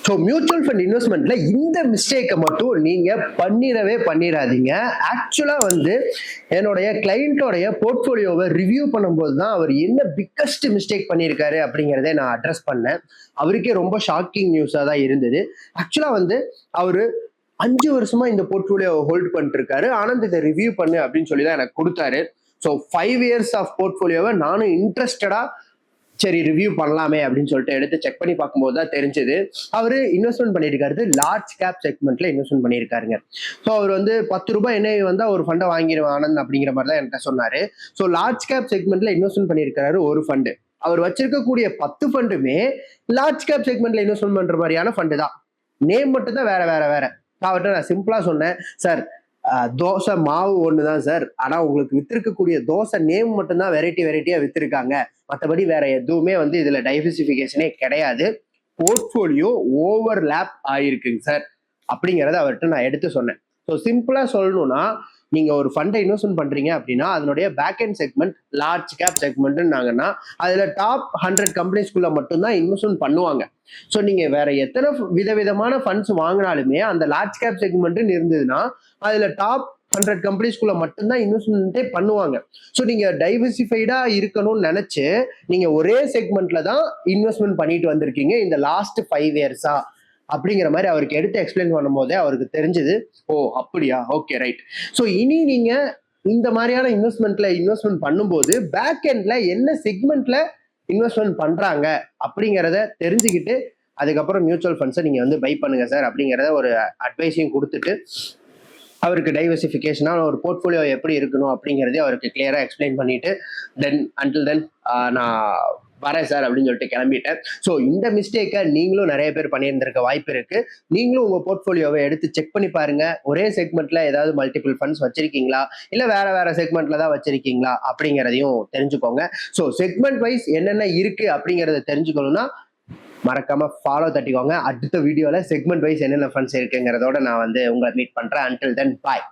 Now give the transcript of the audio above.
So mutual fund இன்வெஸ்ட்மெண்ட்ல இந்த மிஸ்டேக்கை மட்டும் நீங்க பண்ணிடாதீங்க. ஆக்சுவலா வந்து என்னுடைய கிளையண்டோடைய போர்ட்போலியோவை ரிவ்யூ பண்ணும்போது தான் அவர் என்ன பிக்கஸ்ட் மிஸ்டேக் பண்ணியிருக்காரு அப்படிங்கிறத நான் அட்ரஸ் பண்ணேன். அவருக்கே ரொம்ப ஷாக்கிங் நியூஸா தான் இருந்தது. ஆக்சுவலா வந்து அவரு 5 வருஷமா இந்த போர்ட்போலியோவை ஹோல்ட் பண்ணிட்டு இருக்காரு. ஆனந்த் இதை ரிவ்யூ பண்ணு அப்படின்னு சொல்லி தான் எனக்கு கொடுத்தாரு. ஸோ 5 இயர்ஸ் ஆஃப் போர்ட்போலியோவை நானும் இன்ட்ரெஸ்டடா சரி ரிவ்யூ பண்ணலாமே அப்படின்னு சொல்லிட்டு எடுத்து செக் பண்ணி பார்க்கும்போது தான் தெரிஞ்சது அவரு இன்வெஸ்ட்மெண்ட் பண்ணியிருக்காரு லார்ஜ் கேப் செக்மெண்ட்ல இன்வெஸ்ட்மெண்ட் பண்ணியிருக்காருங்க. ஸோ அவர் வந்து 10 ரூபாய் என்ன வந்தா ஒரு ஃபண்டை வாங்கிடுவேன் ஆனந்த் அப்படிங்கிற மாதிரி தான் என்கிட்ட சொன்னாரு. ஸோ லார்ஜ் கேப் செக்மெண்ட்ல இன்வெஸ்ட்மெண்ட் பண்ணியிருக்காரு ஒரு ஃபண்டு. அவர் வச்சிருக்கக்கூடிய 10 ஃபண்டுமே லார்ஜ் கேப் செக்மெண்ட்ல இன்வெஸ்ட்மெண்ட் பண்ற மாதிரியான ஃபண்டு தான். நேம் மட்டும் தான் வேற வேற. அவர்கிட்ட நான் சிம்பிளா சொன்னேன், சார் தோசை மாவு ஒண்ணுதான் சார், ஆனா உங்களுக்கு வித்திருக்கக்கூடிய தோசை நேம் மட்டும்தான் வெரைட்டியா வித்திருக்காங்க. மற்றபடி வேற எதுவுமே வந்து இதுல டைவர்சிபிகேஷனே கிடையாது. போர்ட்போலியோ ஓவர்லேப் ஆயிருக்குங்க சார் அப்படிங்கறத அவர்கிட்ட நான் எடுத்து சொன்னேன். ஸோ சிம்பிளா சொல்லணும்னா நீங்க ஒரு ஃபண்டை இன்வெஸ்ட்மெண்ட் பண்றீங்க அப்படின்னா அதனுடைய back and segment large cap செக்மெண்ட்னாங்கன்னா அதுல டாப் 100 கம்பெனிஸ்குள்ள மட்டும்தான் இன்வெஸ்ட்மெண்ட் பண்ணுவாங்க. ஸோ நீங்க வேற எத்தனை விதவிதமான ஃபண்ட்ஸ் வாங்கினாலுமே அந்த லார்ஜ் கேப் செக்மெண்ட் இருந்ததுன்னா அதுல டாப் 100 கம்பெனிஸ்குள்ள மட்டும்தான் இன்வெஸ்ட்மெண்ட்டே பண்ணுவாங்க. ஸோ நீங்க டைவர்சிஃபைடா இருக்கணும்னு நினைச்சு நீங்க ஒரே செக்மெண்ட்ல தான் இன்வெஸ்ட்மெண்ட் பண்ணிட்டு வந்திருக்கீங்க இந்த லாஸ்ட் 5 இயர்ஸா அப்படிங்கிற மாதிரி அவருக்கு எடுத்து எக்ஸ்பிளைன் பண்ணும் போதே அவருக்கு தெரிஞ்சது, ஓ அப்படியா, ஓகே ரைட். ஸோ இனி நீங்க இந்த மாதிரியான இன்வெஸ்ட்மெண்ட் பண்ணும்போது பேக் எண்ட்ல என்ன செக்மெண்ட்ல இன்வெஸ்ட்மெண்ட் பண்றாங்க அப்படிங்கிறத தெரிஞ்சுக்கிட்டு அதுக்கப்புறம் மியூச்சுவல் ஃபண்ட்ஸை நீங்க வந்து பை பண்ணுங்க சார் அப்படிங்கிறத ஒரு அட்வைஸையும் கொடுத்துட்டு அவருக்கு டைவர்சிஃபிகேஷனான ஒரு போர்ட்போலியோ எப்படி இருக்கணும் அப்படிங்கிறதே அவருக்கு கிளியரா எக்ஸ்பிளைன் பண்ணிட்டு தென் நான் வரேன் சார் அப்படின்னு சொல்லிட்டு கிளம்பிட்டேன். ஸோ இந்த மிஸ்டேக்கை நீங்களும் நிறைய பேர் பண்ணியிருந்திருக்க வாய்ப்பு இருக்கு. நீங்களும் உங்க போர்ட்போலியோவை எடுத்து செக் பண்ணி பாருங்க. ஒரே செக்மெண்ட்ல ஏதாவது மல்டிபிள் ஃபண்ட்ஸ் வச்சிருக்கீங்களா இல்ல வேற செக்மெண்ட்ல தான் வச்சிருக்கீங்களா அப்படிங்கிறதையும் தெரிஞ்சுக்கோங்க. ஸோ செக்மெண்ட் வைஸ் என்னென்ன இருக்கு அப்படிங்கிறத தெரிஞ்சுக்கணும்னா மறக்காம ஃபாலோ தட்டிக்கோங்க. அடுத்த வீடியோல செக்மெண்ட் வைஸ் என்னென்ன ஃபண்ட்ஸ் இருக்குங்கிறதோட நான் வந்து உங்களை மீட் பண்றேன். அன்டில் தென் பாய்.